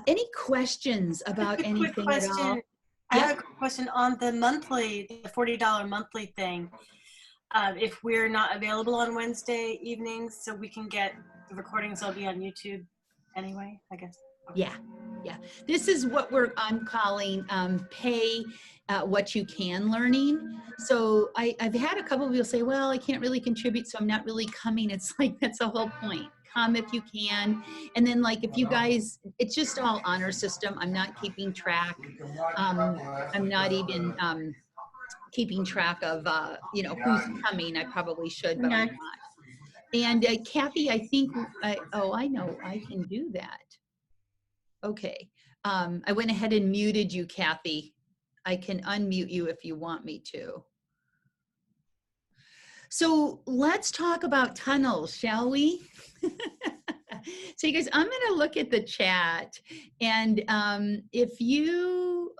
Any questions about Quick anything at all? question. I have a quick question on the $40 monthly thing. If we're not available on Wednesday evenings, so we can get the recordings, will be on YouTube anyway, I guess. Yeah. This is what I'm calling pay what you can learning. So I've had a couple of people say, well, I can't really contribute, so I'm not really coming. It's like, that's the whole point. Come if you can. And then like, if you guys, it's just all honor system. I'm not keeping track. I'm not even keeping track of, who's coming. I probably should, but I'm not. And Kathy, I think, I know I can do that. Okay. I went ahead and muted you, Kathy. I can unmute you if you want me to. So let's talk about tunnels, shall we? So you guys, I'm going to look at the chat, and if you,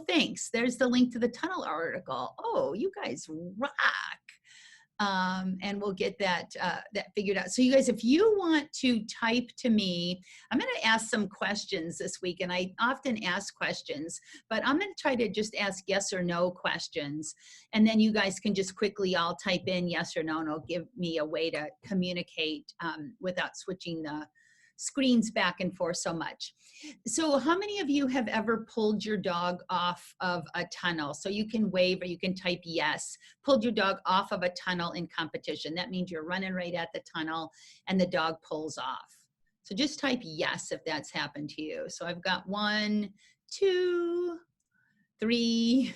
thanks. There's the link to the tunnel article. Oh, you guys rock. And we'll get that figured out. So you guys, if you want to type to me, I'm going to ask some questions this week, and I often ask questions, but I'm going to try to just ask yes or no questions, and then you guys can just quickly all type in yes or no, and it'll give me a way to communicate without switching the screens back and forth so much. So how many of you have ever pulled your dog off of a tunnel? So you can wave or you can type yes. Pulled your dog off of a tunnel in competition. That means you're running right at the tunnel and the dog pulls off. So just type yes if that's happened to you. So I've got 1, 2, 3.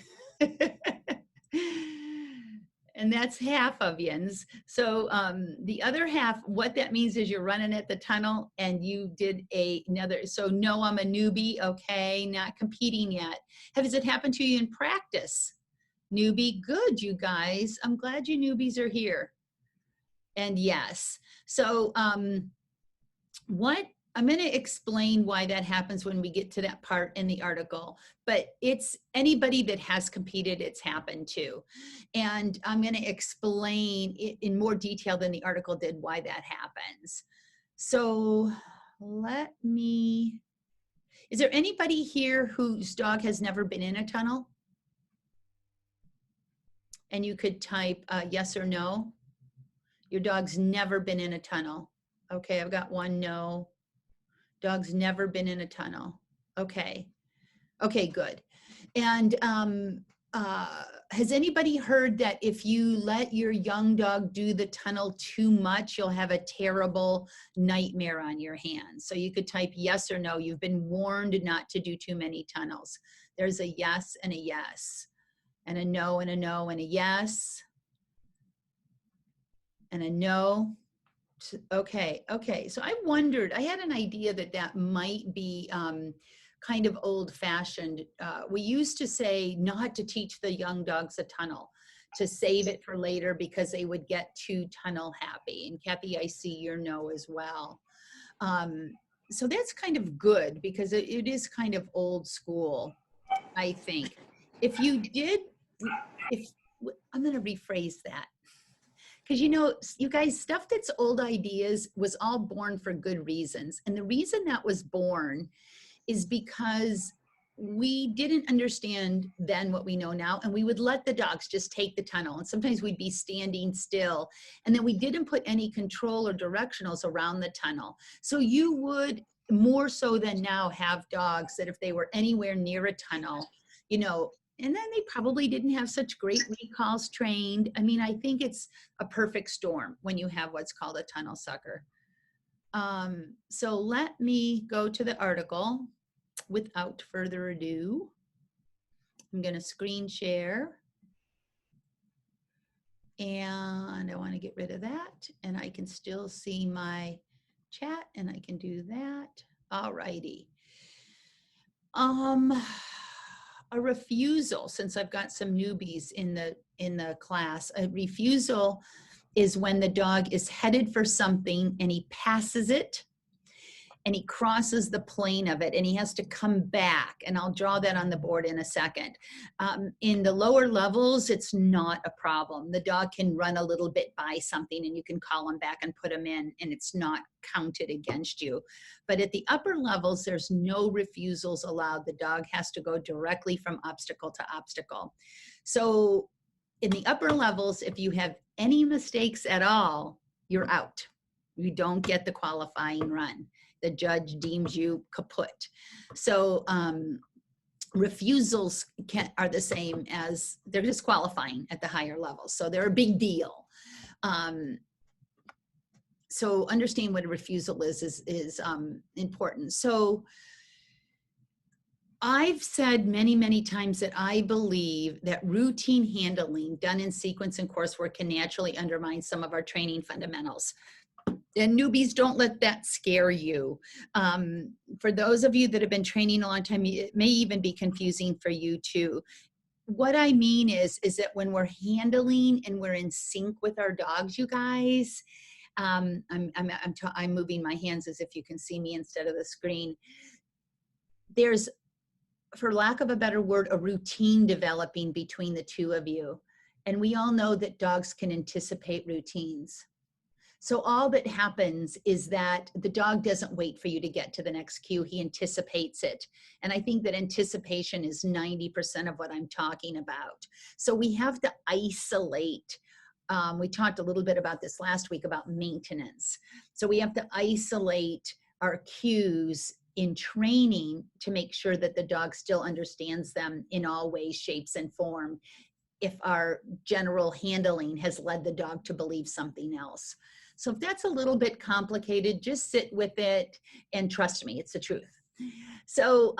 And that's half of yins. So the other half, what that means is you're running at the tunnel and you did another. So no, I'm a newbie. Okay, not competing yet. Has it happened to you in practice? Newbie, good, you guys. I'm glad you newbies are here. And yes. So I'm going to explain why that happens when we get to that part in the article, but it's anybody that has competed, it's happened to. And I'm going to explain it in more detail than the article did why that happens. So is there anybody here whose dog has never been in a tunnel? And you could type yes or no. Your dog's never been in a tunnel. Okay, I've got 1 no. Dog's never been in a tunnel. Okay. Okay, good. And has anybody heard that if you let your young dog do the tunnel too much, you'll have a terrible nightmare on your hands? So you could type yes or no. You've been warned not to do too many tunnels. There's a yes and a yes, and a no and a no and a yes, and a no. Okay. So I wondered, I had an idea that might be kind of old-fashioned. We used to say not to teach the young dogs a tunnel, to save it for later because they would get too tunnel happy. And Kathy, I see your no as well. So that's kind of good because it is kind of old school, I think. I'm going to rephrase that. Because, you guys, stuff that's old ideas was all born for good reasons. And the reason that was born is because we didn't understand then what we know now. And we would let the dogs just take the tunnel. And sometimes we'd be standing still. And then we didn't put any control or directionals around the tunnel. So you would, more so than now, have dogs that if they were anywhere near a tunnel, and then they probably didn't have such great recalls trained. I mean, I think it's a perfect storm when you have what's called a tunnel sucker. So let me go to the article without further ado. I'm going to screen share. And I want to get rid of that. And I can still see my chat, and I can do that. All righty. A refusal, since I've got some newbies in the class, a refusal is when the dog is headed for something and he passes it and he crosses the plane of it and he has to come back, and I'll draw that on the board in a second. In the lower levels, it's not a problem. The dog can run a little bit by something and you can call him back and put him in, and it's not counted against you. But at the upper levels, there's no refusals allowed. The dog has to go directly from obstacle to obstacle. So in the upper levels, if you have any mistakes at all, you're out. You don't get the qualifying run. The judge deems you kaput. So refusals are the same as, they're disqualifying at the higher levels. So they're a big deal. So understanding what a refusal is important. So I've said many, many times that I believe that routine handling done in sequence and coursework can naturally undermine some of our training fundamentals. And newbies, don't let that scare you. For those of you that have been training a long time, it may even be confusing for you too. What I mean is that when we're handling and we're in sync with our dogs, you guys, I'm moving my hands as if you can see me instead of the screen. There's, for lack of a better word, a routine developing between the two of you. And we all know that dogs can anticipate routines. So all that happens is that the dog doesn't wait for you to get to the next cue. He anticipates it. And I think that anticipation is 90% of what I'm talking about. So we have to isolate. We talked a little bit about this last week about maintenance. So we have to isolate our cues in training to make sure that the dog still understands them in all ways, shapes, and form, if our general handling has led the dog to believe something else. So if that's a little bit complicated, just sit with it and trust me, it's the truth. So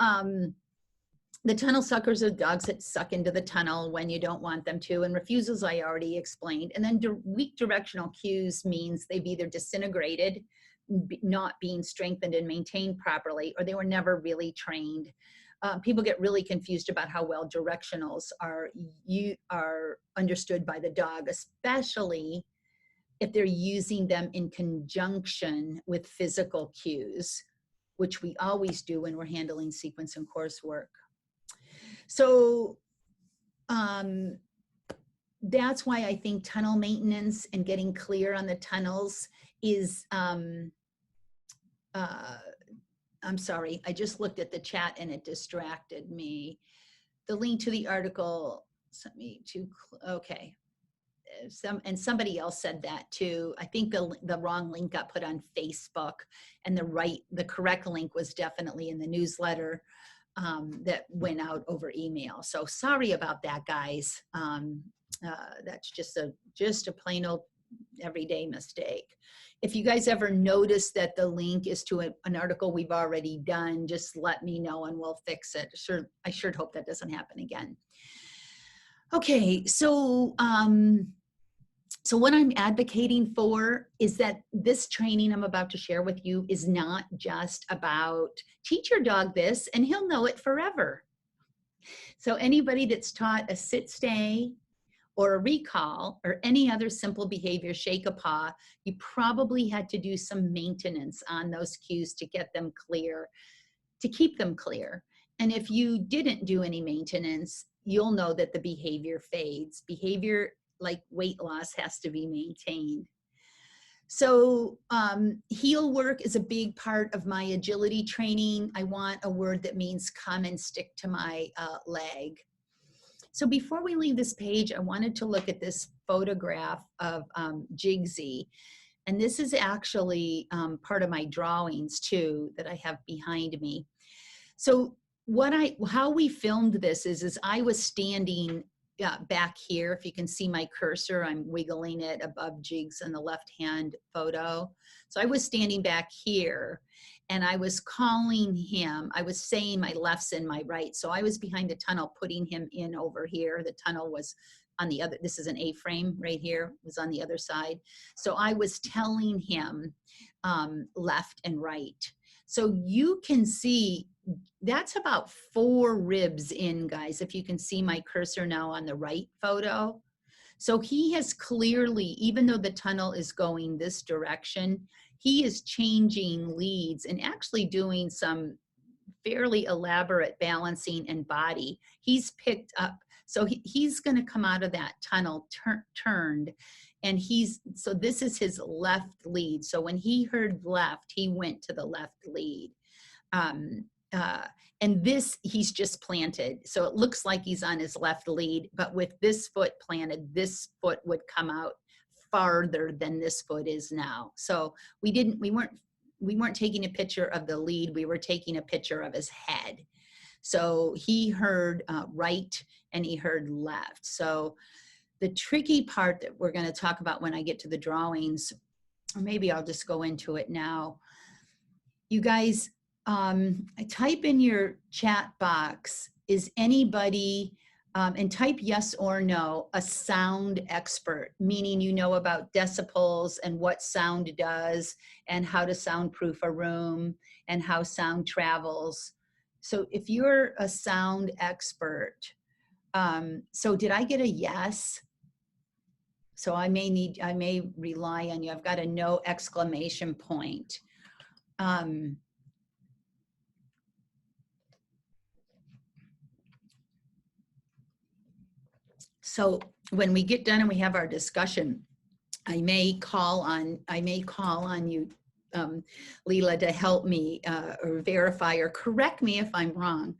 the tunnel suckers are dogs that suck into the tunnel when you don't want them to, and refusals I already explained. And then weak directional cues means they've either disintegrated, not being strengthened and maintained properly, or they were never really trained. People get really confused about how well directionals are understood by the dog, especially if they're using them in conjunction with physical cues, which we always do when we're handling sequence and coursework. So that's why I think tunnel maintenance and getting clear on the tunnels is, I'm sorry, I just looked at the chat and it distracted me. The link to the article sent me to, okay. Somebody else said that too. I think the wrong link got put on Facebook, and the correct link was definitely in the newsletter that went out over email. So sorry about that, guys. That's just a plain old everyday mistake. If you guys ever notice that the link is to an article we've already done, just let me know and we'll fix it. I sure hope that doesn't happen again. Okay, so what I'm advocating for is that this training I'm about to share with you is not just about teach your dog this and he'll know it forever. So anybody that's taught a sit stay or a recall or any other simple behavior, shake a paw, you probably had to do some maintenance on those cues to get them clear, to keep them clear. And if you didn't do any maintenance, you'll know that the behavior fades. Behavior like weight loss has to be maintained. So heel work is a big part of my agility training. I want a word that means come and stick to my leg. So before we leave this page, I wanted to look at this photograph of Jigsy. And this is actually part of my drawings too that I have behind me. So how we filmed this is I was standing back here. If you can see my cursor, I'm wiggling it above Jigs in the left-hand photo. So I was standing back here and I was calling him. I was saying my left's in my right. So I was behind the tunnel, putting him in over here. The tunnel was on the other, this is an A-frame right here, was on the other side. So I was telling him left and right. So you can see that's about 4 ribs in, guys, if you can see my cursor now on the right photo. So he has clearly, even though the tunnel is going this direction, he is changing leads and actually doing some fairly elaborate balancing and body. He's picked up, so he's going to come out of that tunnel turned, and so this is his left lead. So when he heard left, he went to the left lead. Um, uh, and this he's just planted. So it looks like he's on his left lead, but with this foot planted, this foot would come out farther than this foot is now. So we weren't taking a picture of the lead, we were taking a picture of his head. So he heard right and he heard left. So the tricky part that we're going to talk about when I get to the drawings, or maybe I'll just go into it now. You guys, type in your chat box, is anybody, and type yes or no, a sound expert, meaning you know about decibels and what sound does and how to soundproof a room and how sound travels. So if you're a sound expert, so did I get a yes? So I may rely on you. I've got a no exclamation point. So when we get done and we have our discussion, I may call on you, Leela, to help me or verify or correct me if I'm wrong.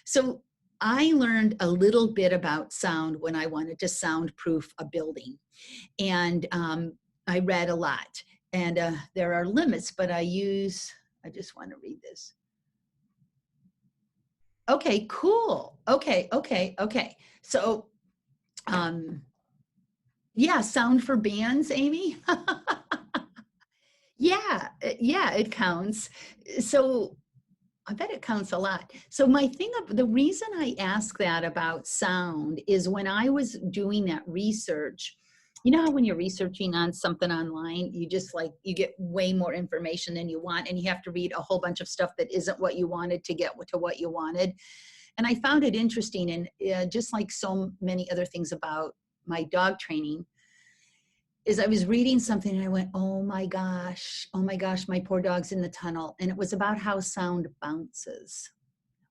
So I learned a little bit about sound when I wanted to soundproof a building. And I read a lot. And there are limits, but I just want to read this. Okay, cool. Okay. So, yeah, sound for bands, Amy. Yeah, it counts. So I bet it counts a lot. So the reason I ask that about sound is when I was doing that research, you know how when you're researching on something online, you get way more information than you want, and you have to read a whole bunch of stuff that isn't what you wanted to get to what you wanted. And I found it interesting, and just like so many other things about my dog training, is I was reading something and I went, oh my gosh, my poor dog's in the tunnel. And it was about how sound bounces,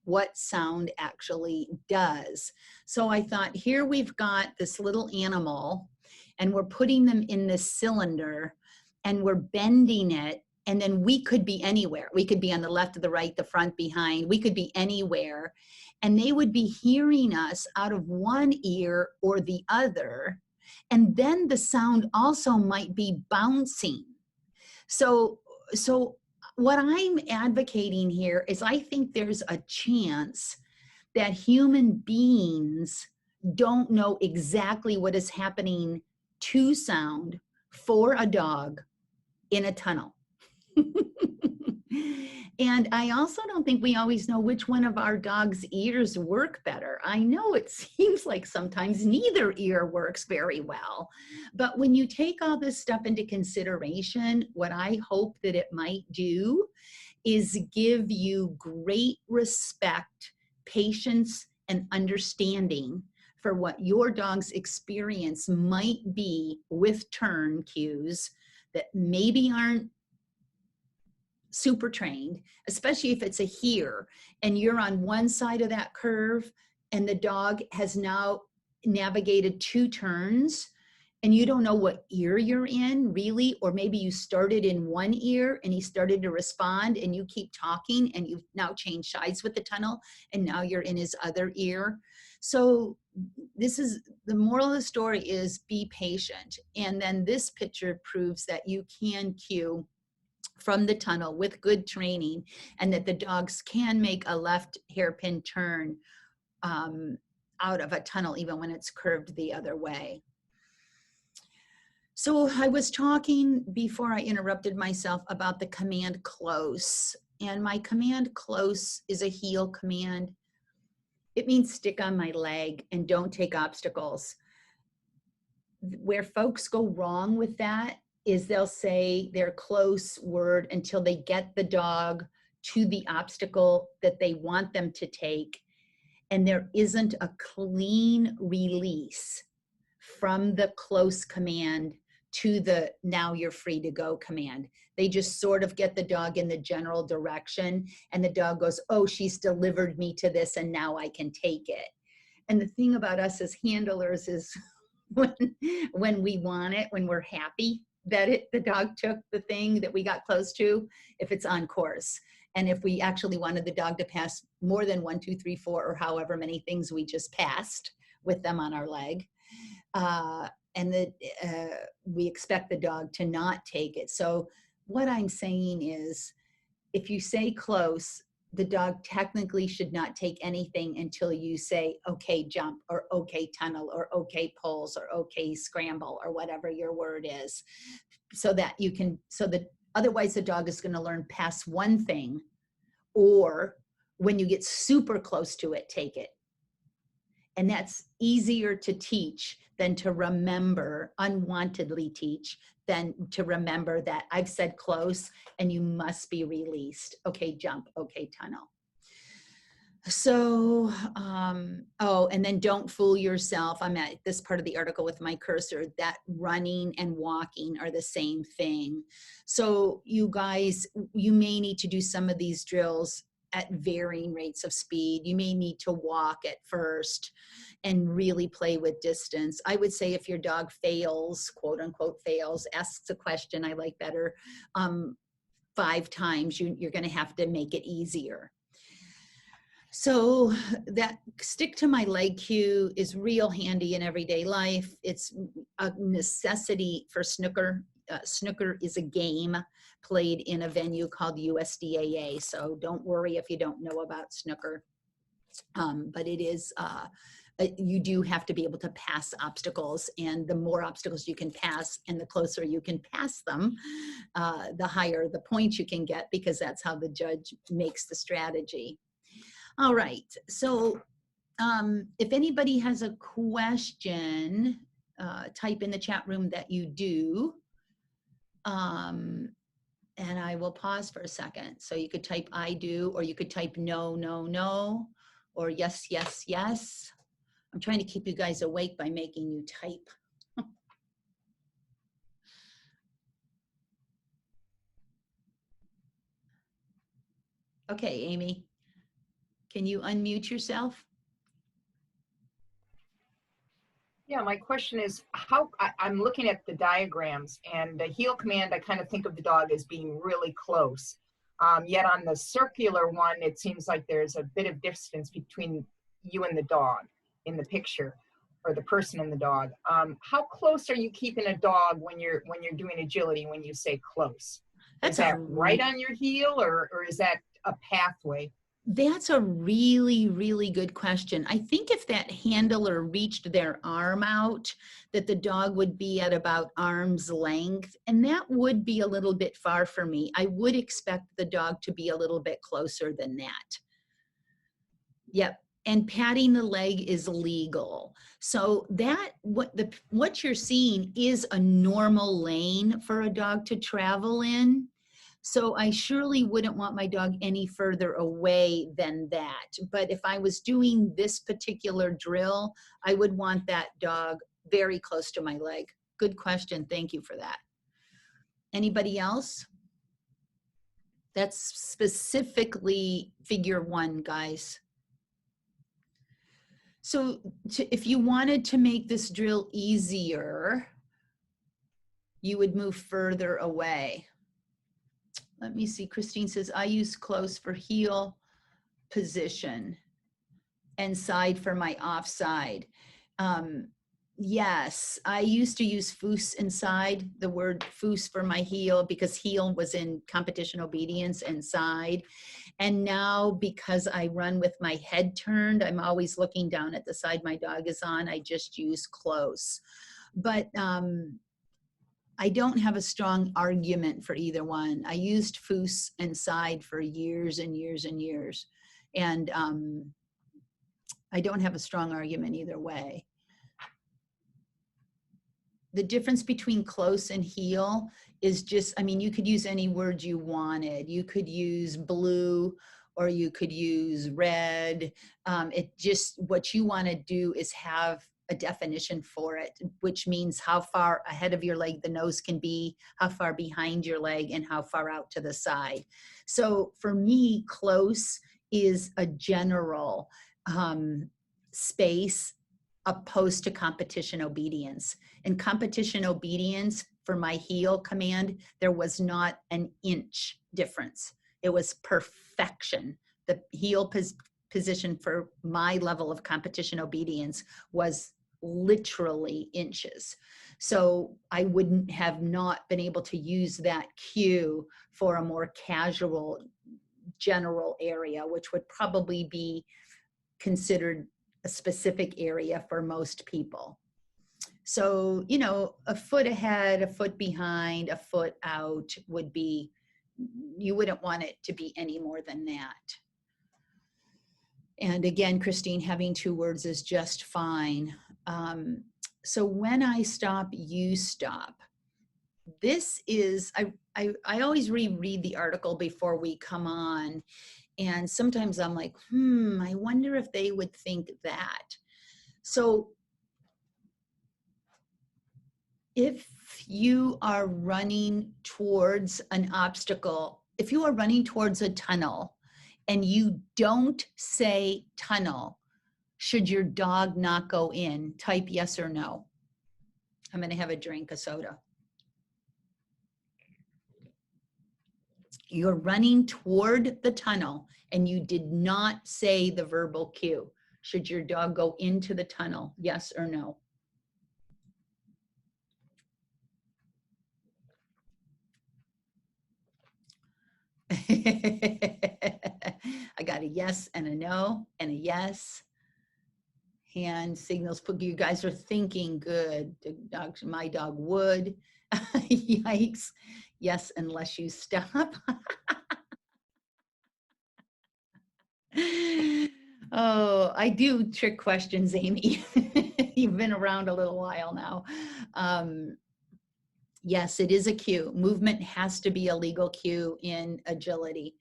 what sound actually does. So I thought, here we've got this little animal and we're putting them in this cylinder and we're bending it. And then we could be anywhere. We could be on the left or the right, the front, behind. We could be anywhere. And they would be hearing us out of one ear or the other. And then the sound also might be bouncing. So what I'm advocating here is I think there's a chance that human beings don't know exactly what is happening to sound for a dog in a tunnel. And I also don't think we always know which one of our dog's ears work better. I know it seems like sometimes neither ear works very well, but when you take all this stuff into consideration, what I hope that it might do is give you great respect, patience, and understanding for what your dog's experience might be with turn cues that maybe aren't super trained, especially if it's a here and you're on one side of that curve and the dog has now navigated 2 turns and you don't know what ear you're in really, or maybe you started in one ear and he started to respond and you keep talking and you've now changed sides with the tunnel and now you're in his other ear. So this is the moral of the story, is be patient. And then this picture proves that you can cue from the tunnel with good training, and that the dogs can make a left hairpin turn out of a tunnel even when it's curved the other way. So I was talking before I interrupted myself about the command close, and my command close is a heel command. It means stick on my leg and don't take obstacles. Where folks go wrong with that is they'll say their close word until they get the dog to the obstacle that they want them to take, and there isn't a clean release from the close command to the now you're free to go command. They just sort of get the dog in the general direction, and the dog goes, oh, she's delivered me to this and now I can take it. And the thing about us as handlers is when we want it, when we're happy that the dog took the thing that we got close to, if it's on course. And if we actually wanted the dog to pass more than 1, 2, 3, 4, or however many things we just passed with them on our leg, and that we expect the dog to not take it. So what I'm saying is, if you say close, the dog technically should not take anything until you say, okay, jump, or okay, tunnel, or okay, pulls, or okay, scramble, or whatever your word is. So that you can, so that otherwise the dog is going to learn pass one thing, or when you get super close to it, take it. And that's easier to teach than to remember, unwantedly teach, than to remember that I've said close and you must be released. Okay, jump. Okay, tunnel. So, oh, and then don't fool yourself. I'm at this part of the article with my cursor, that running and walking are the same thing. So you guys, you may need to do some of these drills at varying rates of speed. You may need to walk at first and really play with distance. I would say if your dog fails, quote unquote fails, asks a question I like better 5 times, you're going to have to make it easier. So that stick to my leg cue is real handy in everyday life. It's a necessity for snooker. Snooker is a game played in a venue called USDAA. So don't worry if you don't know about snooker. But it is, you do have to be able to pass obstacles, and the more obstacles you can pass and the closer you can pass them, the higher the points you can get, because that's how the judge makes the strategy. All right, so if anybody has a question, type in the chat room that you do, and I will pause for a second. So you could type I do, or you could type no, no, no, or yes, yes, yes. I'm trying to keep you guys awake by making you type. Okay, Amy, can you unmute yourself? Yeah, my question is I'm looking at the diagrams, and the heel command, I kind of think of the dog as being really close. Yet on the circular one, it seems like there's a bit of distance between you and the dog in the picture, or the person and the dog. How close are you keeping a dog when you're doing agility, when you say close? Is that right on your heel, or is that a pathway? That's a really, really good question. I think if that handler reached their arm out, that the dog would be at about arm's length, and that would be a little bit far for me. I would expect the dog to be a little bit closer than that. Yep. And patting the leg is legal. So that what you're seeing is a normal lane for a dog to travel in. So I surely wouldn't want my dog any further away than that. But if I was doing this particular drill, I would want that dog very close to my leg. Good question. Thank you for that. Anybody else? That's specifically figure 1, guys. So if you wanted to make this drill easier, you would move further away. Let me see. Christine says, I use close for heel position and side for my offside. Yes, I used to use foos inside, the word foos for my heel, because heel was in competition obedience and side. And now, because I run with my head turned, I'm always looking down at the side my dog is on, I just use close. But I don't have a strong argument for either one. I used foos and side for years and years and years. And I don't have a strong argument either way. The difference between close and heel is just, I mean, you could use any word you wanted. You could use blue, or you could use red. It just, what you want to do is have a definition for it, which means how far ahead of your leg the nose can be, how far behind your leg, and how far out to the side. So for me, close is a general space opposed to competition obedience. In competition obedience, for my heel command, there was not an inch difference. It was perfection. The heel position for my level of competition obedience was literally inches. So I wouldn't have not been able to use that cue for a more casual general area, which would probably be considered a specific area for most people. So, you know, a foot ahead, a foot behind, a foot out would be, you wouldn't want it to be any more than that. And again, Christine, having 2 words is just fine. So when I stop, you stop. This is, I always reread the article before we come on. And sometimes I'm like, I wonder if they would think that. So if you are running towards an obstacle, if you are running towards a tunnel and you don't say tunnel, should your dog not go in? Type yes or no. I'm going to have a drink of soda. You're running toward the tunnel and you did not say the verbal cue. Should your dog go into the tunnel? Yes or no? I got a yes and a no and a yes. Hand signals, you guys are thinking good. The dog, my dog would. Yikes. Yes, unless you stop. Oh, I do trick questions, Amy. You've been around a little while now. Yes, it is a cue. Movement has to be a legal cue in agility.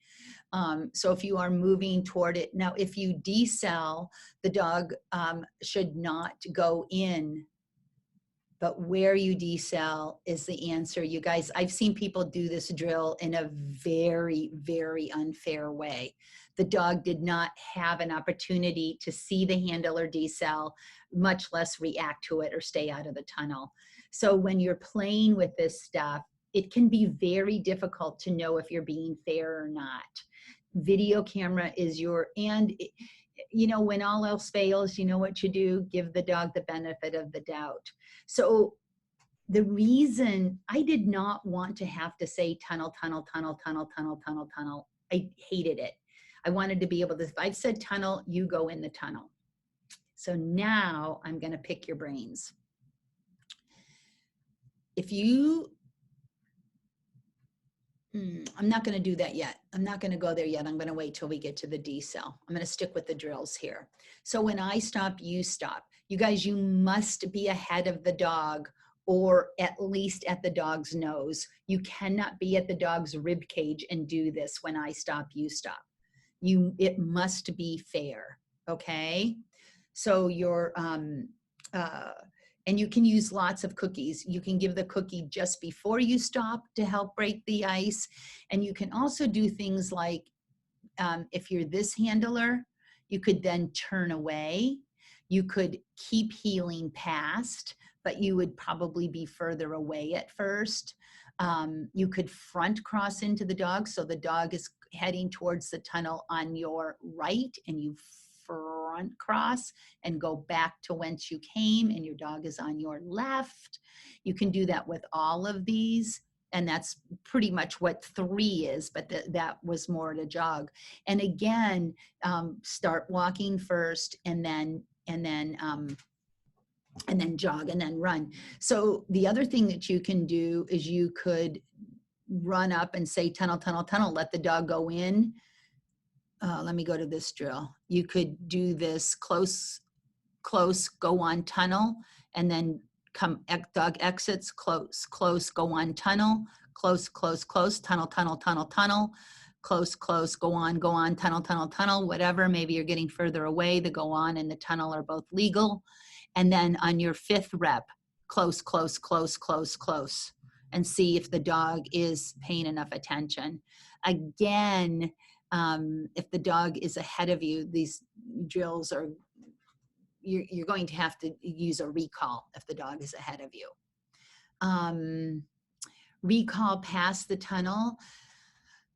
So if you are moving toward it, now if you decel, the dog should not go in, but where you decel is the answer. You guys, I've seen people do this drill in a very, very unfair way. The dog did not have an opportunity to see the handle or decel, much less react to it or stay out of the tunnel. So when you're playing with this stuff, it can be very difficult to know if you're being fair or not. Video camera is and you know, when all else fails, you know what you do? Give the dog the benefit of the doubt. So the reason I did not want to have to say tunnel, tunnel, tunnel, tunnel, tunnel, tunnel, tunnel, I hated it. I wanted to be able to, if I've said tunnel, you go in the tunnel. So now I'm going to pick your brains. If you, I'm not going to do that yet. I'm not going to go there yet. I'm going to wait till we get to the decel. I'm going to stick with the drills here. So when I stop, you stop. You guys, you must be ahead of the dog or at least at the dog's nose. You cannot be at the dog's rib cage and do this when I stop, you stop. It must be fair, okay? So you're, and you can use lots of cookies. You can give the cookie just before you stop to help break the ice. And you can also do things like, if you're this handler, you could then turn away. You could keep heeling past, but you would probably be further away at first. You could front cross into the dog. So the dog is heading towards the tunnel on your right and you front cross and go back to whence you came and your dog is on your left. You can do that with all of these. And that's pretty much what 3 is, but that was more to jog. And again, start walking first and then jog and then run. So the other thing that you can do is you could run up and say tunnel, tunnel, tunnel, let the dog go in. Let me go to this drill. You could do this close, close, go on tunnel, and then dog exits, close, close, go on tunnel, close, close, close, tunnel, tunnel, tunnel, tunnel, close, close, go on, tunnel, tunnel, tunnel, whatever. Maybe you're getting further away. The go on and the tunnel are both legal. And then on your 5th rep, close, close, close, close, close, and see if the dog is paying enough attention. Again, if the dog is ahead of you, these drills are, you're going to have to use a recall if the dog is ahead of you. Recall past the tunnel.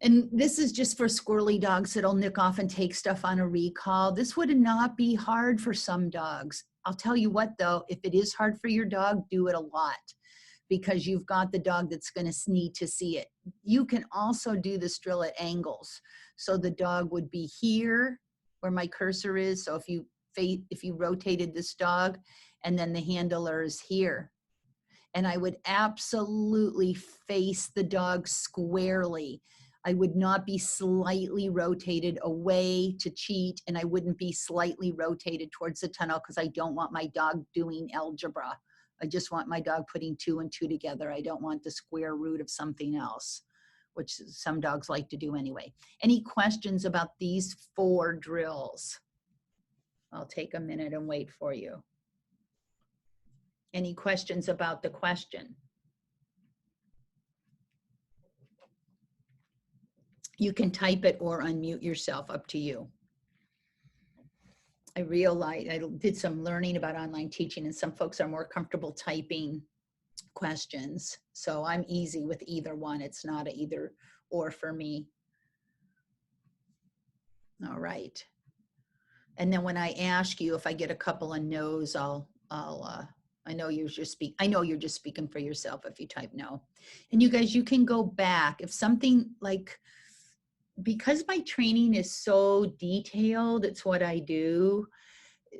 And this is just for squirrely dogs that'll nick off and take stuff on a recall. This would not be hard for some dogs. I'll tell you what though, if it is hard for your dog, do it a lot, because you've got the dog that's going to need to see it. You can also do this drill at angles. So the dog would be here where my cursor is. So if you rotated this dog, and then the handler is here. And I would absolutely face the dog squarely. I would not be slightly rotated away to cheat, and I wouldn't be slightly rotated towards the tunnel because I don't want my dog doing algebra. I just want my dog putting 2 and 2 together. I don't want the square root of something else, which some dogs like to do anyway. Any questions about these 4 drills? I'll take a minute and wait for you. Any questions about the question? You can type it or unmute yourself, up to you. I realized I did some learning about online teaching, and some folks are more comfortable typing questions. So I'm easy with either one. It's not an either or for me. All right. And then when I ask you, if I get a couple of no's, I know you're just speaking for yourself if you type no. And you guys, you can go back if something like, because my training is so detailed, it's what I do.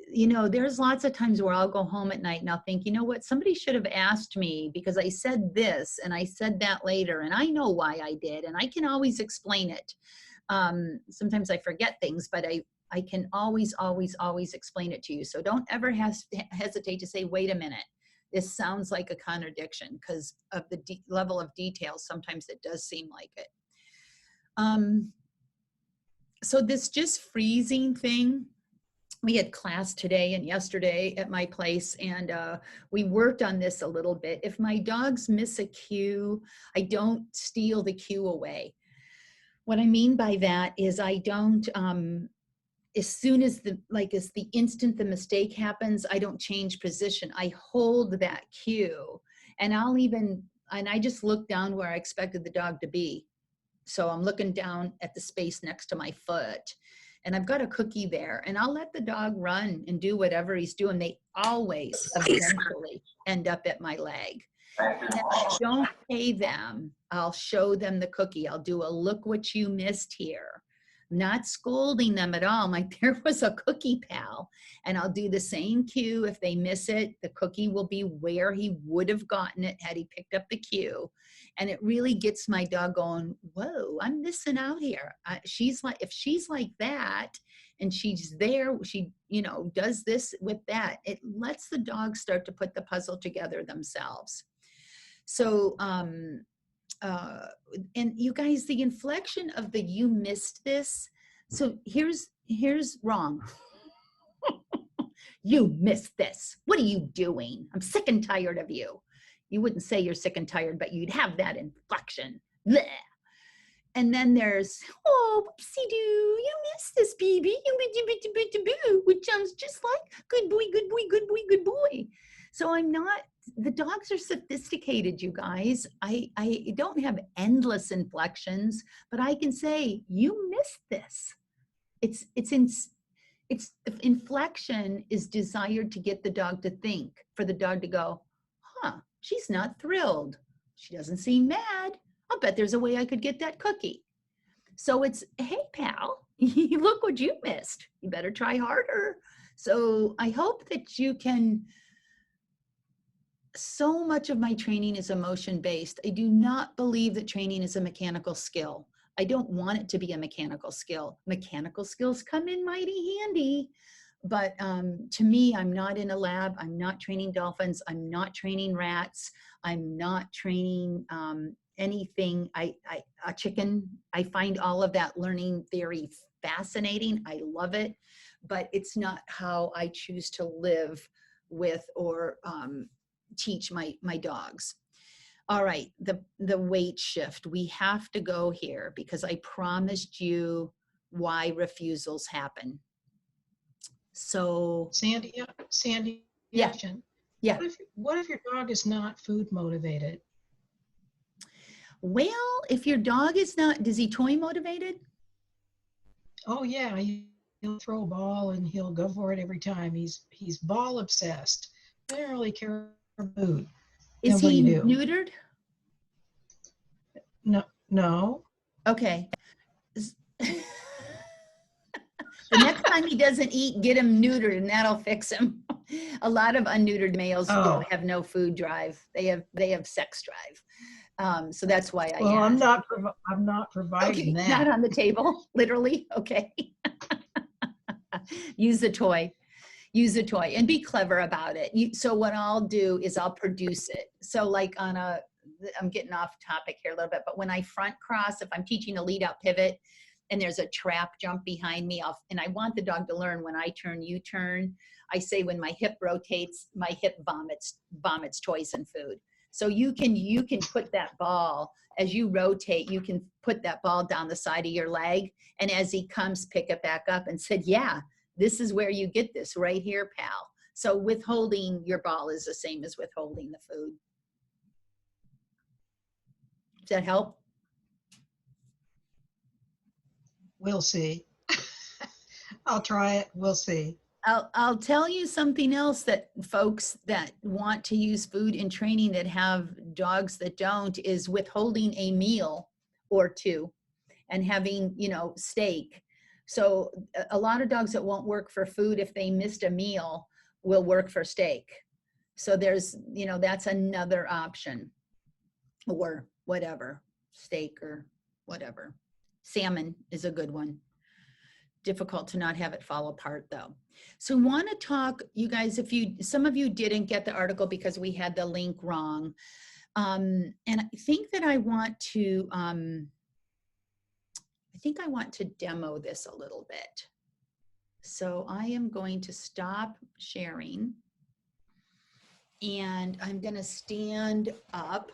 You know, there's lots of times where I'll go home at night and I'll think, you know what, somebody should have asked me because I said this and I said that later, and I know why I did, and I can always explain it. Sometimes I forget things, but I can always explain it to you. So don't ever hesitate to say, wait a minute, this sounds like a contradiction, because of the level of detail. Sometimes it does seem like it. So this just freezing thing, we had class today and yesterday at my place, and we worked on this a little bit. If my dogs miss a cue, I don't steal the cue away. What I mean by that is I don't, as soon as as the instant the mistake happens, I don't change position. I hold that cue, and I just look down where I expected the dog to be. So I'm looking down at the space next to my foot, and I've got a cookie there, and I'll let the dog run and do whatever he's doing. They always eventually end up at my leg. And if I don't pay them, I'll show them the cookie. I'll do a look what you missed here. Not scolding them at all. I'm like, there was a cookie, pal. And I'll do the same cue. If they miss it, the cookie will be where he would have gotten it had he picked up the cue. And it really gets my dog going, whoa, I'm missing out here. If she's like that and she's there, she, does this with that, it lets the dog start to put the puzzle together themselves. So, and you guys, the inflection of the "you missed this." So here's wrong. You missed this. What are you doing? I'm sick and tired of you. You wouldn't say you're sick and tired, but you'd have that inflection. Blech. And then there's, oh, whoopsie-doo, you missed this, baby. Which sounds just like good boy, good boy, good boy, good boy. So the dogs are sophisticated, you guys. I don't have endless inflections, but I can say, you missed this. Inflection is desired to get the dog to think, for the dog to go, huh, she's not thrilled. She doesn't seem mad. I'll bet there's a way I could get that cookie. So it's, hey, pal, look what you missed. You better try harder. So I hope that you can. So much of my training is emotion-based. I do not believe that training is a mechanical skill. I don't want it to be a mechanical skill. Mechanical skills come in mighty handy, but to me, I'm not in a lab. I'm not training dolphins. I'm not training rats. I'm not training anything. A chicken. I find all of that learning theory fascinating. I love it, but it's not how I choose to live with or teach my dogs. All right, the weight shift. We have to go here because I promised you why refusals happen. So Sandy, yeah, question. yeah. What if your dog is not food motivated? Well, if your dog is not, is he toy motivated? Oh yeah, he'll throw a ball and he'll go for it every time. He's ball obsessed. I don't really care for food. Is Then what do he you do? neutered? No. Okay. The next time he doesn't eat, get him neutered and that'll fix him. A lot of unneutered males have no food drive. They have sex drive. So that's why I Well, asked. I'm not providing Okay, that. not on the table, literally. Okay. Use the toy. Use a toy and be clever about it. So what I'll do is I'll produce it. So like I'm getting off topic here a little bit, but when I front cross, if I'm teaching a lead out pivot and there's a trap jump behind me, and I want the dog to learn when I turn, you turn. I say when my hip rotates, my hip vomits toys and food. So you can put that ball, as you rotate, you can put that ball down the side of your leg. And as he comes, pick it back up and said, yeah, this is where you get this right here, pal. So withholding your ball is the same as withholding the food. Does that help? We'll see. I'll try it. We'll see. I'll tell you something else that folks that want to use food in training that have dogs that don't is withholding a meal or two and having, steak. So a lot of dogs that won't work for food, if they missed a meal, will work for steak. So there's, that's another option, or whatever, steak or whatever. Salmon is a good one. Difficult to not have it fall apart though. So want to talk, you guys, some of you didn't get the article because we had the link wrong. And I think that I want to demo this a little bit. So I am going to stop sharing and I'm going to stand up,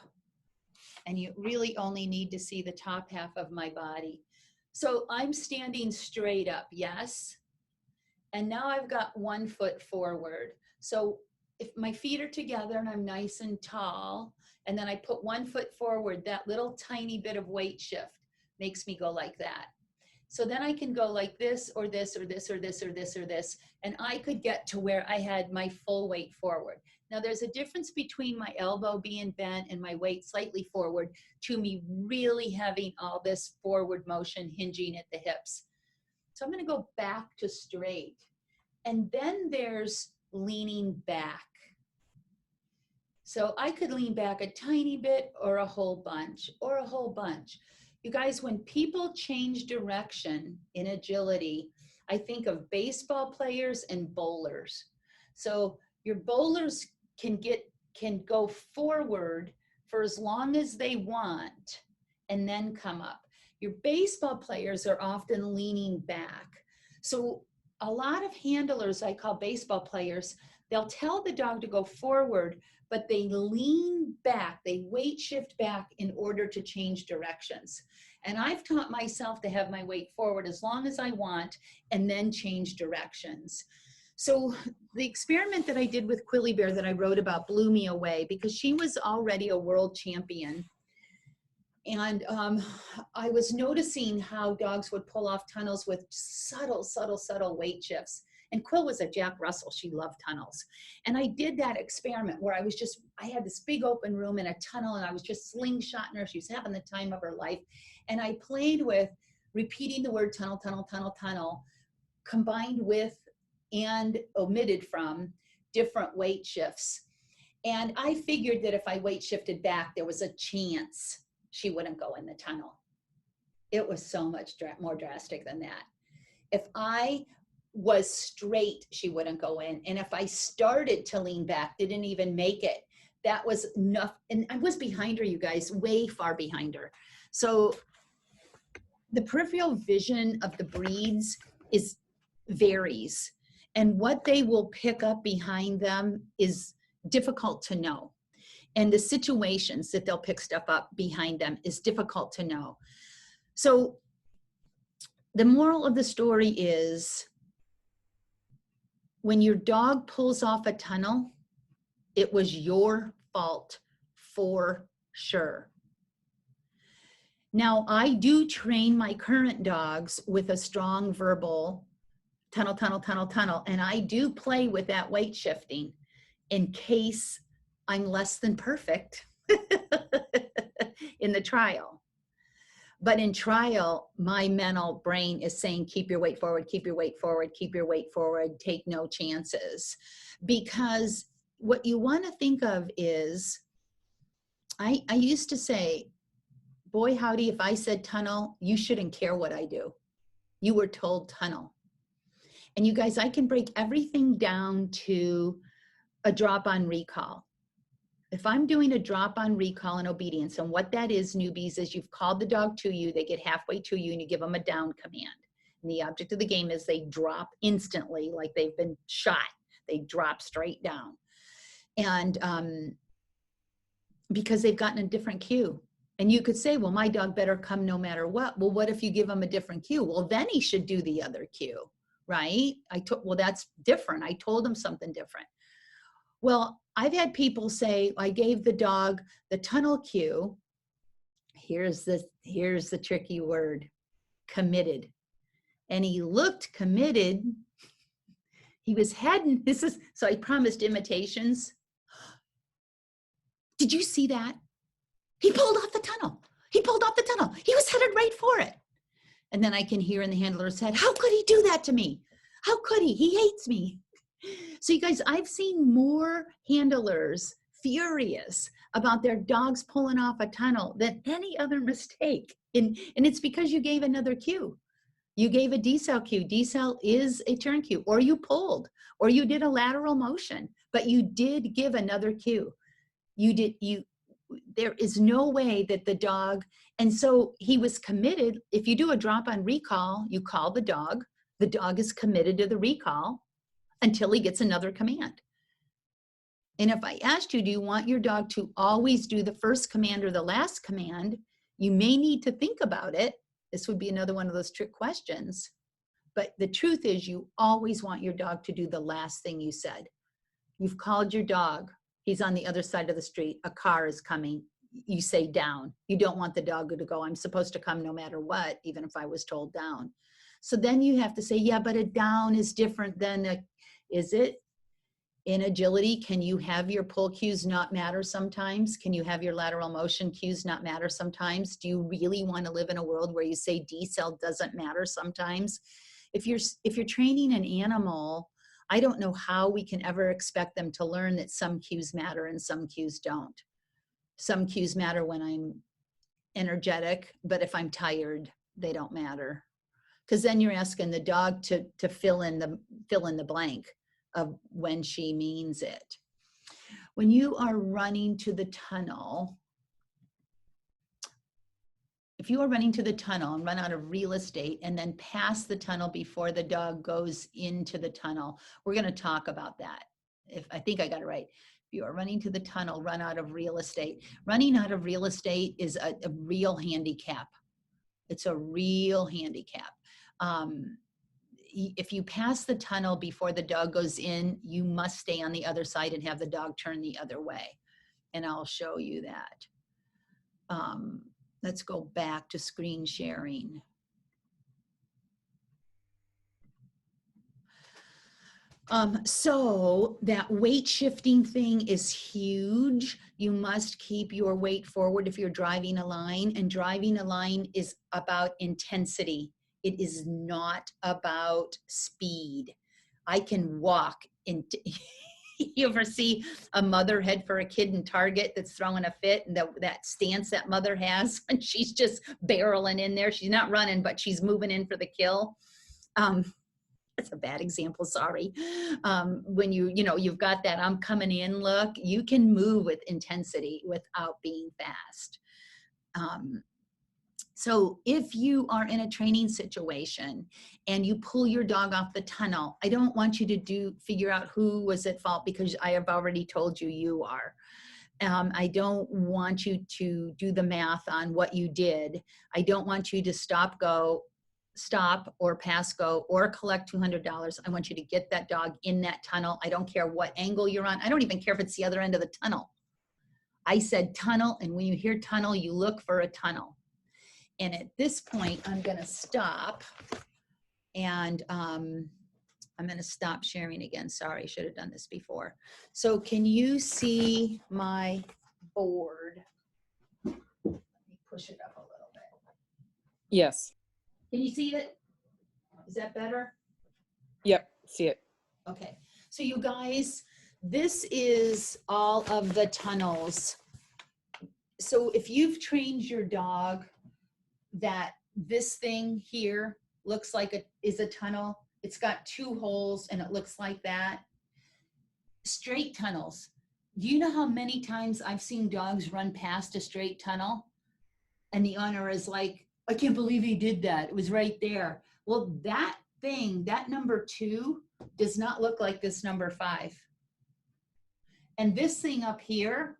and you really only need to see the top half of my body. So I'm standing straight up, yes? And now I've got 1 foot forward. So if my feet are together and I'm nice and tall, and then I put 1 foot forward, that little tiny bit of weight shift makes me go like that. So then I can go like this or this or this or this or this or this, and I could get to where I had my full weight forward. Now there's a difference between my elbow being bent and my weight slightly forward to me really having all this forward motion hinging at the hips. So I'm going to go back to straight. And then there's leaning back. So I could lean back a tiny bit or a whole bunch or a whole bunch. You guys, when people change direction in agility, I think of baseball players and bowlers. So your bowlers can go forward for as long as they want and then come up. Your baseball players are often leaning back. So a lot of handlers, I call baseball players, they'll tell the dog to go forward, but they lean back, they weight shift back in order to change directions. And I've taught myself to have my weight forward as long as I want and then change directions. So the experiment that I did with Quilly Bear that I wrote about blew me away because she was already a world champion. And I was noticing how dogs would pull off tunnels with subtle, subtle, subtle weight shifts. And Quill was a Jack Russell. She loved tunnels. And I did that experiment where I had this big open room in a tunnel and I was just slingshotting her. She was having the time of her life. And I played with repeating the word tunnel, tunnel, tunnel, tunnel, combined with and omitted from different weight shifts. And I figured that if I weight shifted back, there was a chance she wouldn't go in the tunnel. It was so much more drastic than that. If I was straight, she wouldn't go in. And if I started to lean back, didn't even make it, that was enough. And I was behind her, you guys, way far behind her. So the peripheral vision of the breeds varies. And what they will pick up behind them is difficult to know. And the situations that they'll pick stuff up behind them is difficult to know. So the moral of the story is, when your dog pulls off a tunnel, it was your fault for sure. Now, I do train my current dogs with a strong verbal tunnel, tunnel, tunnel, tunnel, and I do play with that weight shifting in case I'm less than perfect in the trial. But in trial, my mental brain is saying, keep your weight forward, keep your weight forward, keep your weight forward, take no chances. Because what you want to think of is, I used to say, boy, howdy, if I said tunnel, you shouldn't care what I do. You were told tunnel. And you guys, I can break everything down to a drop on recall. If I'm doing a drop on recall and obedience, and what that is, newbies, is you've called the dog to you, they get halfway to you, and you give them a down command. And the object of the game is they drop instantly, like they've been shot. They drop straight down. And because they've gotten a different cue. And you could say, well, my dog better come no matter what. Well, what if you give him a different cue? Well, then he should do the other cue, right? Well, that's different. I told him something different. Well, I've had people say, I gave the dog the tunnel cue. Here's the tricky word, committed. And he looked committed. He was heading, so I promised imitations. Did you see that? He pulled off the tunnel. He pulled off the tunnel. He was headed right for it. And then I can hear in the handler's head, how could he do that to me? How could he? He hates me. So you guys, I've seen more handlers furious about their dogs pulling off a tunnel than any other mistake. And it's because you gave another cue. You gave a decel cue. Decel is a turn cue, or you pulled, or you did a lateral motion, but you did give another cue. There is no way that the dog, and so he was committed. If you do a drop on recall, you call the dog is committed to the recall until he gets another command. And if I asked you, do you want your dog to always do the first command or the last command? You may need to think about it. This would be another one of those trick questions. But the truth is, you always want your dog to do the last thing you said. You've called your dog. He's on the other side of the street. A car is coming. You say down. You don't want the dog to go, I'm supposed to come no matter what, even if I was told down. So then you have to say, yeah, but a down is different than is it? In agility, can you have your pull cues not matter sometimes? Can you have your lateral motion cues not matter sometimes? Do you really want to live in a world where you say decel doesn't matter sometimes? If you're training an animal, I don't know how we can ever expect them to learn that some cues matter and some cues don't. Some cues matter when I'm energetic, but if I'm tired, they don't matter. Because then you're asking the dog to fill in the blank of when she means it. When you are running to the tunnel, if you are running to the tunnel and run out of real estate and then pass the tunnel before the dog goes into the tunnel, we're going to talk about that. If I think I got it right. If you are running to the tunnel, run out of real estate. Running out of real estate is a real handicap. It's a real handicap. If you pass the tunnel before the dog goes in, you must stay on the other side and have the dog turn the other way. And I'll show you that. Let's go back to screen sharing. So that weight shifting thing is huge. You must keep your weight forward if you're driving a line, and driving a line is about intensity. It is not about speed. I can walk in. You ever see a mother head for a kid in Target that's throwing a fit, and that stance that mother has when she's just barreling in there? She's not running, but she's moving in for the kill. That's a bad example, sorry. When you've got that I'm coming in look, you can move with intensity without being fast. So if you are in a training situation and you pull your dog off the tunnel, I don't want you to figure out who was at fault, because I have already told you you are. I don't want you to do the math on what you did. I don't want you to stop or pass go or collect $200. I want you to get that dog in that tunnel. I don't care what angle you're on. I don't even care if it's the other end of the tunnel. I said tunnel, and when you hear tunnel, you look for a tunnel. And at this point, I'm going to stop, and I'm going to stop sharing again. Sorry, I should have done this before. So can you see my board? Let me push it up a little bit. Yes. Can you see it? Is that better? Yep. See it. Okay. So you guys, this is all of the tunnels. So if you've trained your dog that this thing here looks like is a tunnel, it's got 2 holes and it looks like that. Straight tunnels. Do you know how many times I've seen dogs run past a straight tunnel and the owner is like, I can't believe he did that. It was right there. Well, that thing, that number 2 does not look like this number 5. And this thing up here,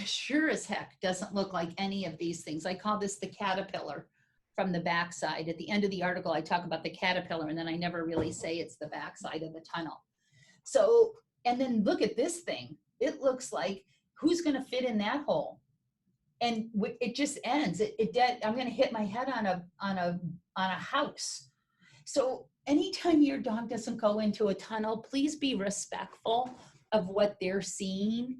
sure as heck doesn't look like any of these things. I call this the caterpillar from the backside. At the end of the article, I talk about the caterpillar, and then I never really say it's the backside of the tunnel. So, and then look at this thing. It looks like, who's going to fit in that hole? And it just ends. I'm going to hit my head on a house. So anytime your dog doesn't go into a tunnel, please be respectful of what they're seeing.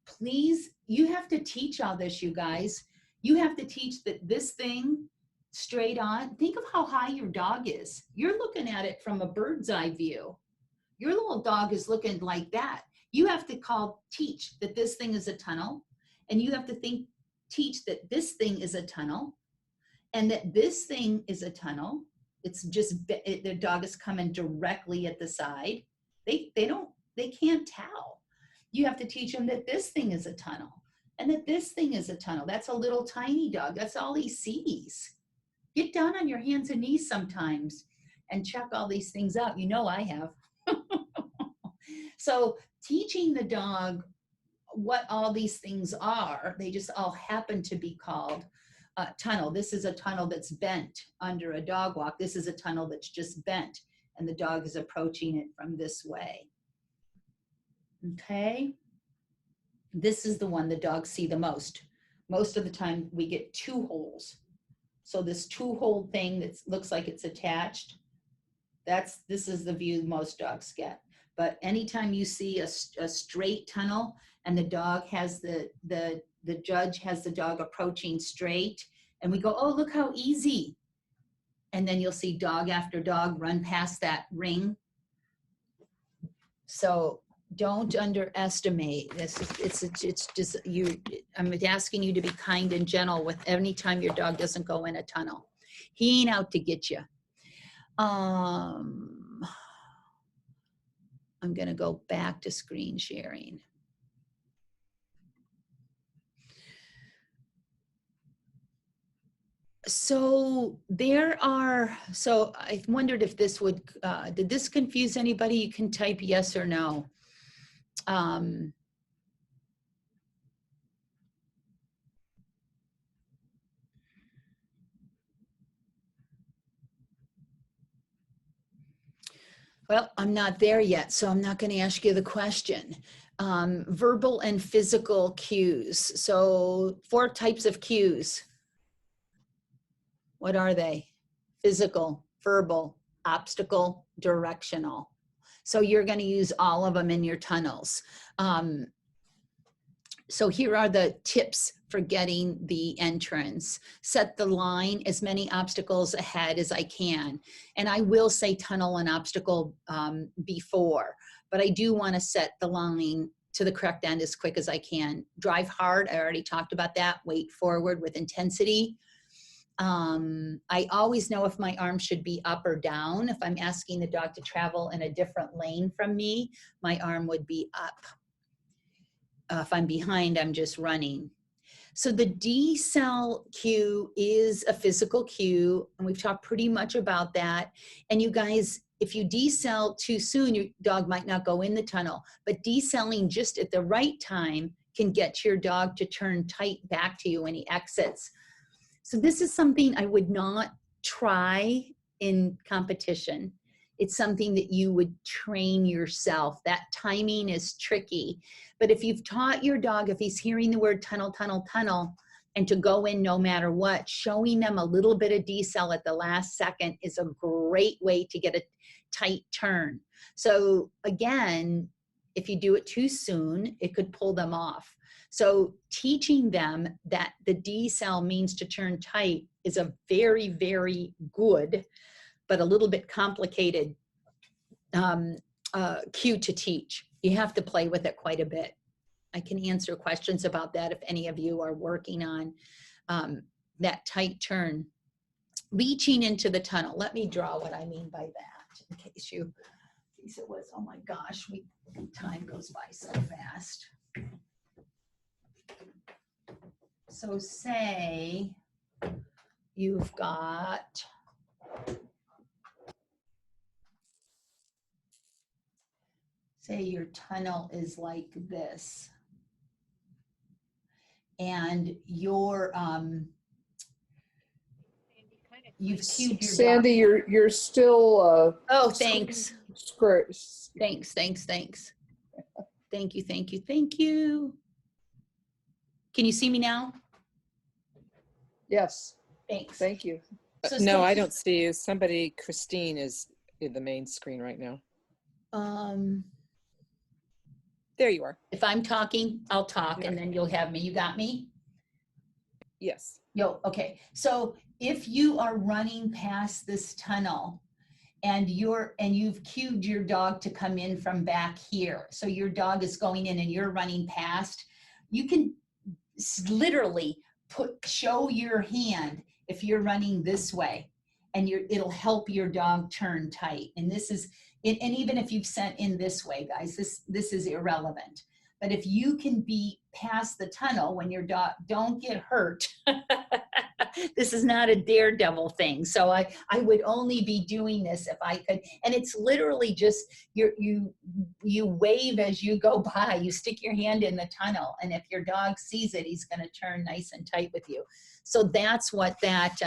Please, you have to teach all this, you guys. You have to teach that this thing straight on. Think of how high your dog is. You're looking at it from a bird's eye view. Your little dog is looking like that. You have to teach that this thing is a tunnel, and you have to teach that this thing is a tunnel, and that this thing is a tunnel. It's just the dog is coming directly at the side. They can't tell. You have to teach them that this thing is a tunnel and that this thing is a tunnel. That's a little tiny dog. That's all he sees. Get down on your hands and knees sometimes and check all these things out. You know I have. So teaching the dog what all these things are, they just all happen to be called a tunnel. This is a tunnel that's bent under a dog walk. This is a tunnel that's just bent, and the dog is approaching it from this way. Okay, this is the one the dogs see the most. Most of the time we get 2 holes. So this 2-hole thing that looks like it's attached, this is the view most dogs get. But anytime you see a straight tunnel and the dog has the judge has the dog approaching straight, and we go, oh, look how easy. And then you'll see dog after dog run past that ring. So don't underestimate this. It's just you. I'm asking you to be kind and gentle with any time your dog doesn't go in a tunnel. He ain't out to get you. I'm going to go back to screen sharing. So I wondered if this would, did this confuse anybody? You can type yes or no. Well, I'm not there yet, so I'm not going to ask you the question. Verbal and physical cues. So 4 types of cues. What are they? Physical, verbal, obstacle, directional. So you're going to use all of them in your tunnels. So here are the tips for getting the entrance. Set the line as many obstacles ahead as I can. And I will say tunnel and obstacle before, but I do want to set the line to the correct end as quick as I can. Drive hard, I already talked about that. Wait forward with intensity. I always know if my arm should be up or down. If I'm asking the dog to travel in a different lane from me, my arm would be up. If I'm behind, I'm just running. So the decel cue is a physical cue, and we've talked pretty much about that. And you guys, if you decel too soon, your dog might not go in the tunnel, but decelling just at the right time can get your dog to turn tight back to you when he exits. So this is something I would not try in competition. It's something that you would train yourself. That timing is tricky. But if you've taught your dog, if he's hearing the word tunnel, tunnel, tunnel, and to go in no matter what, showing them a little bit of decel at the last second is a great way to get a tight turn. So again, if you do it too soon, it could pull them off. So teaching them that the decel means to turn tight is a very, very good, but a little bit complicated cue to teach. You have to play with it quite a bit. I can answer questions about that if any of you are working on that tight turn. Reaching into the tunnel. Let me draw what I mean by that in case it was, oh my gosh, time goes by so fast. So say you've got say your tunnel is like this, and you've cued your Sandy, dog. you're still Oh, thanks. Thanks. Thank you. Can you see me now? Yes. Thanks. Thank you. So No, I don't see you. Somebody, Christine, is in the main screen right now. There you are. If I'm talking, I'll talk, and then you'll have me. You got me? Yes. Okay. So if you are running past this tunnel and you've cued your dog to come in from back here, so your dog is going in and you're running past, you can literally show your hand if you're running this way, and it'll help your dog turn tight. And this is, and even if you've sent in this way, guys, this is irrelevant. But if you can be past the tunnel when your dog, don't get hurt. This is not a daredevil thing. So I would only be doing this if I could. And it's literally just you wave as you go by. You stick your hand in the tunnel, and if your dog sees it, he's going to turn nice and tight with you. So that's what that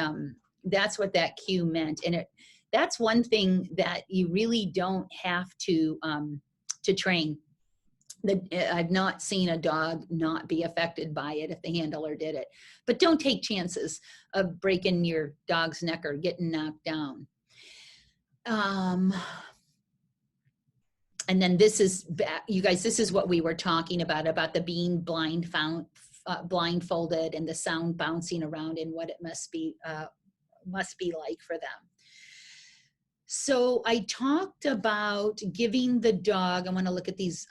cue meant. And that's one thing that you really don't have to train. I've not seen a dog not be affected by it if the handler did it. But don't take chances of breaking your dog's neck or getting knocked down. And then this is, you guys, this is what we were talking about the being blindfolded and the sound bouncing around and what it must be like for them. So I talked about giving the dog, I want to look at these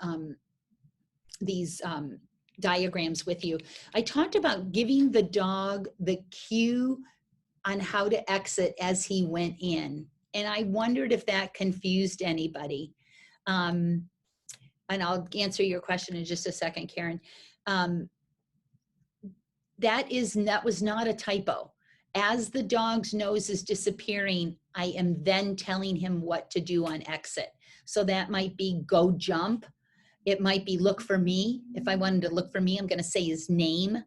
diagrams with you. I talked about giving the dog the cue on how to exit as he went in. And I wondered if that confused anybody. And I'll answer your question in just a second, Karen. That was not a typo. As the dog's nose is disappearing, I am then telling him what to do on exit. So that might be go jump. It might be look for me. If I want him to look for me, I'm going to say his name.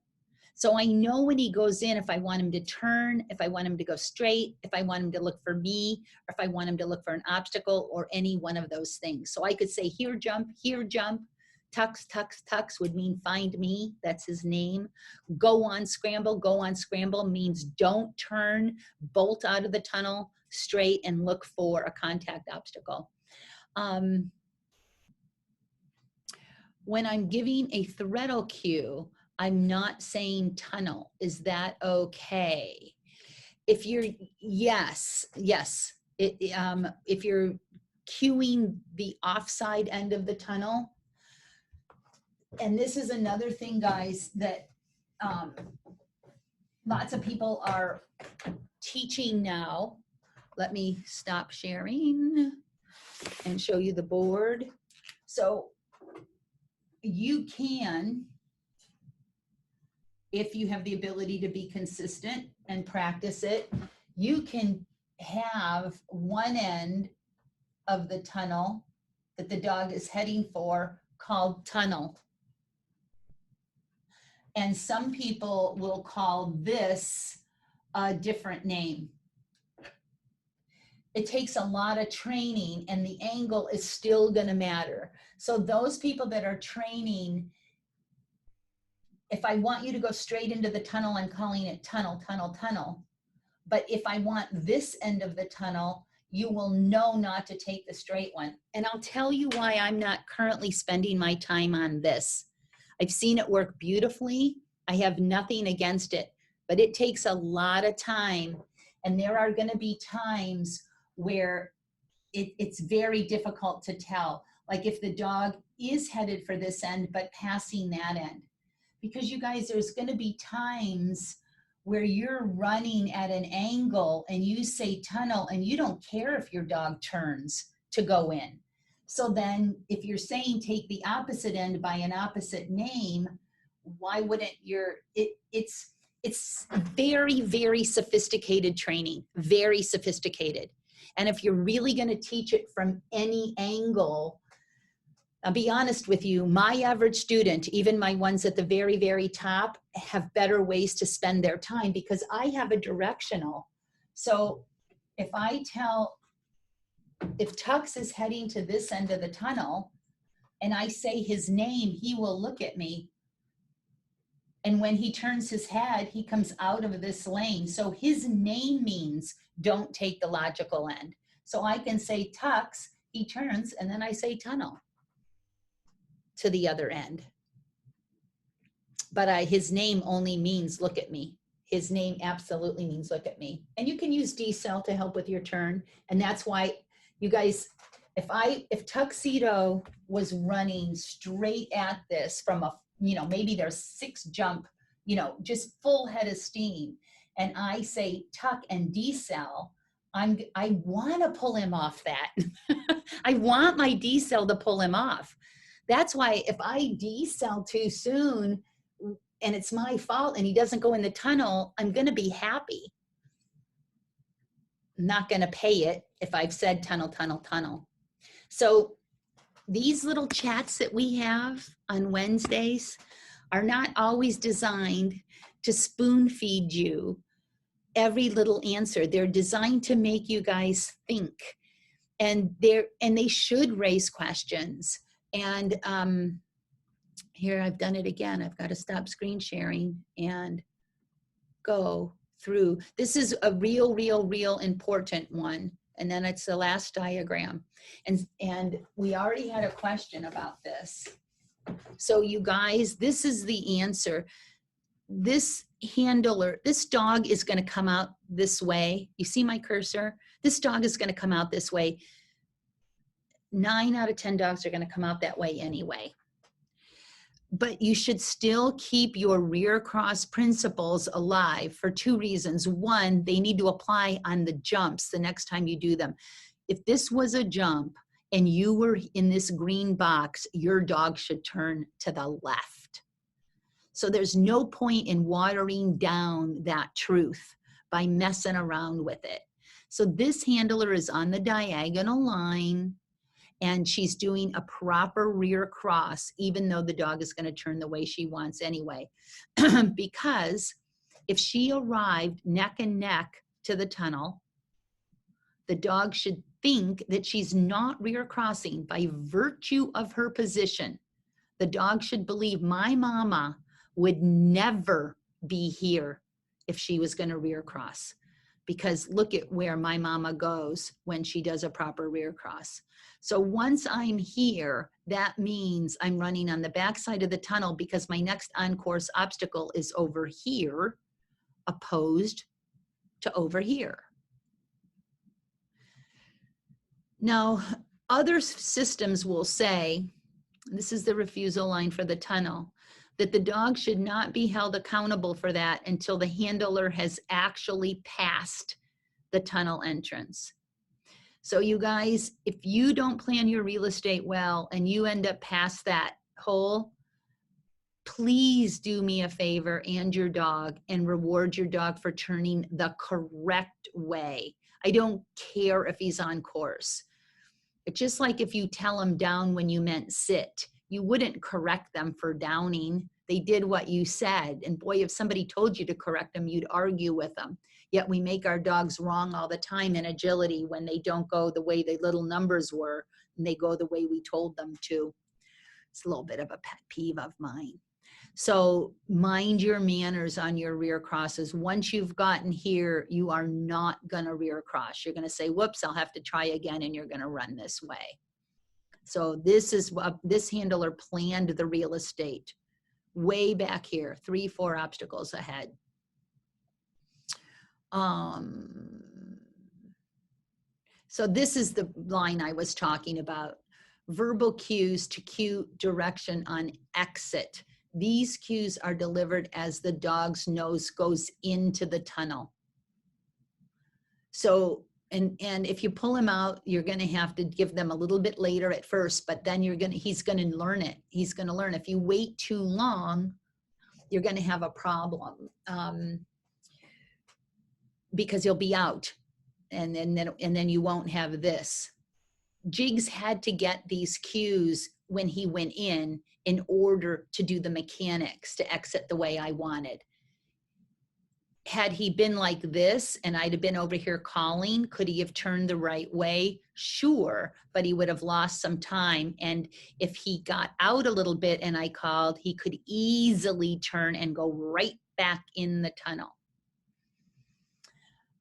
So I know when he goes in, if I want him to turn, if I want him to go straight, if I want him to look for me, or if I want him to look for an obstacle or any one of those things. So I could say here jump, tux, tux, tux would mean find me. That's his name. Go on scramble means don't turn, bolt out of the tunnel straight and look for a contact obstacle. When I'm giving a threadle cue, I'm not saying tunnel. Is that okay? If you're, yes. If you're cueing the offside end of the tunnel, and this is another thing, guys, that lots of people are teaching now. Let me stop sharing and show you the board. So you can if you have the ability to be consistent and practice it, you can have one end of the tunnel that the dog is heading for called tunnel. And some people will call this a different name. It takes a lot of training, and the angle is still going to matter. So those people that are training, if I want you to go straight into the tunnel, I'm calling it tunnel, tunnel, tunnel. But if I want this end of the tunnel, you will know not to take the straight one. And I'll tell you why I'm not currently spending my time on this. I've seen it work beautifully. I have nothing against it, but it takes a lot of time. And there are going to be times where it's very difficult to tell. Like if the dog is headed for this end, but passing that end. Because you guys, there's going to be times where you're running at an angle and you say tunnel and you don't care if your dog turns to go in. So then if you're saying take the opposite end by an opposite name, why wouldn't it's very, very sophisticated training, very sophisticated. And if you're really going to teach it from any angle, I'll be honest with you, my average student, even my ones at the very, very top, have better ways to spend their time because I have a directional. So if Tux is heading to this end of the tunnel and I say his name, he will look at me. And when he turns his head, he comes out of this lane. So his name means don't take the logical end. So I can say Tux, he turns, and then I say tunnel to the other end. But his name only means look at me. His name absolutely means look at me. And you can use decel to help with your turn. And that's why you guys, if Tuxedo was running straight at this from a, maybe there's 6 jump, just full head of steam. And I say tuck and decel, I want to pull him off that. I want my decel to pull him off. That's why if I decel too soon and it's my fault and he doesn't go in the tunnel, I'm going to be happy. I'm not going to pay it if I've said tunnel, tunnel, tunnel. So these little chats that we have on Wednesdays are not always designed to spoon feed you every little answer. They're designed to make you guys think, and they should raise questions. And here I've done it again. I've got to stop screen sharing and go through. This is a real important one. And then it's the last diagram. And we already had a question about this. So you guys, this is the answer. This handler, this dog is going to come out this way. You see my cursor? This dog is going to come out this way. 9 out of 10 dogs are going to come out that way anyway. But you should still keep your rear cross principles alive for 2 reasons. One, they need to apply on the jumps the next time you do them. If this was a jump and you were in this green box, your dog should turn to the left. So there's no point in watering down that truth by messing around with it. So this handler is on the diagonal line, and she's doing a proper rear cross, even though the dog is going to turn the way she wants anyway. Because if she arrived neck and neck to the tunnel, the dog should think that she's not rear crossing by virtue of her position. The dog should believe my mama would never be here if she was going to rear cross. Because look at where my mama goes when she does a proper rear cross. So once I'm here, that means I'm running on the back side of the tunnel because my next on-course obstacle is over here, opposed to over here. Now, other systems will say, this is the refusal line for the tunnel, that the dog should not be held accountable for that until the handler has actually passed the tunnel entrance. So you guys, if you don't plan your real estate well and you end up past that hole, please do me a favor and your dog and reward your dog for turning the correct way. I don't care if he's on course. It's just like if you tell him down when you meant sit, you wouldn't correct them for downing. They did what you said. And boy, if somebody told you to correct them, you'd argue with them. Yet we make our dogs wrong all the time in agility when they don't go the way the little numbers were and they go the way we told them to. It's a little bit of a pet peeve of mine. So mind your manners on your rear crosses. Once you've gotten here, you are not going to rear cross. You're going to say, whoops, I'll have to try again, and you're going to run this way. So this is what this handler planned the real estate way back here, 3-4 obstacles ahead. So this is the line I was talking about. Verbal cues to cue direction on exit. These cues are delivered as the dog's nose goes into the tunnel. So, and if you pull him out, you're going to have to give them a little bit later at first, but then he's going to learn it. He's going to learn. If you wait too long, you're going to have a problem because he'll be out, and then you won't have this. Jigs had to get these cues when he went in order to do the mechanics to exit the way I wanted. Had he been like this and I'd have been over here calling, could he have turned the right way? Sure, but he would have lost some time. And if he got out a little bit and I called, he could easily turn and go right back in the tunnel.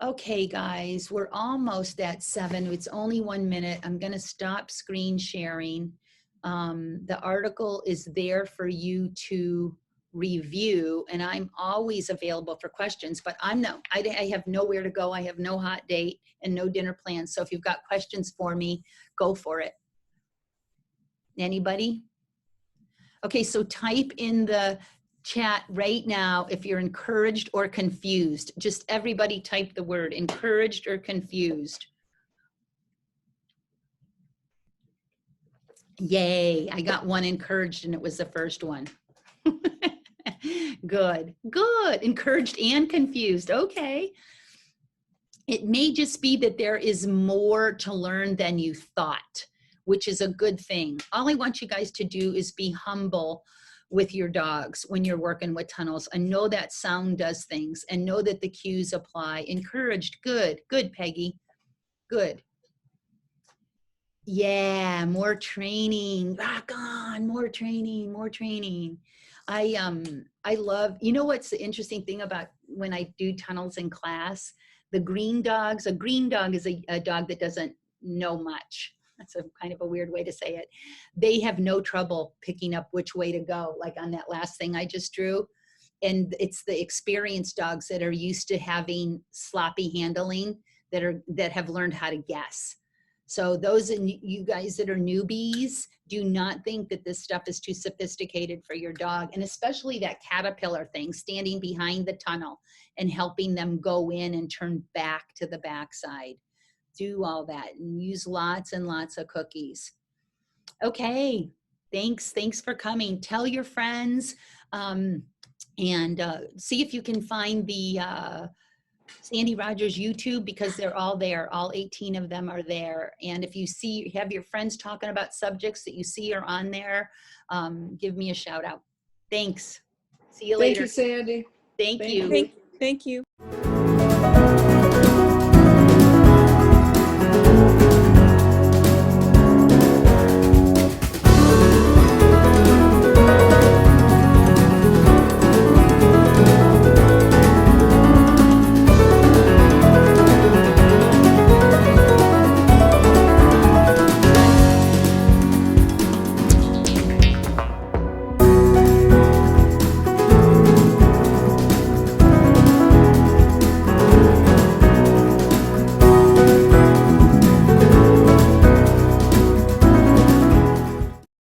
Okay, guys, we're almost at 7. It's only 1 minute. I'm going to stop screen sharing. The article is there for you to review, and I'm always available for questions, but I have nowhere to go. I have no hot date and no dinner plans. So if you've got questions for me, go for it. Anybody? Okay, so type in the chat right now if you're encouraged or confused. Just everybody type the word encouraged or confused. Yay, I got one encouraged and it was the first one. Good, good. Encouraged and confused. Okay. It may just be that there is more to learn than you thought, which is a good thing. All I want you guys to do is be humble with your dogs when you're working with tunnels, and know that sound does things, and know that the cues apply. Encouraged. Good, good, Peggy. Good. Yeah, more training. Rock on, more training, more training. I love, you know what's the interesting thing about when I do tunnels in class? The green dogs, a green dog is a dog that doesn't know much. That's a kind of a weird way to say it. They have no trouble picking up which way to go, like on that last thing I just drew. And it's the experienced dogs that are used to having sloppy handling that have learned how to guess. So those of you guys that are newbies, do not think that this stuff is too sophisticated for your dog. And especially that caterpillar thing, standing behind the tunnel and helping them go in and turn back to the backside. Do all that and use lots and lots of cookies. Okay, thanks for coming. Tell your friends and see if you can find the Sandy Rogers YouTube, because they're all there. All 18 of them are there. And if you have your friends talking about subjects that you see are on there, give me a shout out. Thanks. See you later. Thank you, Sandy. Thank you. Thank you.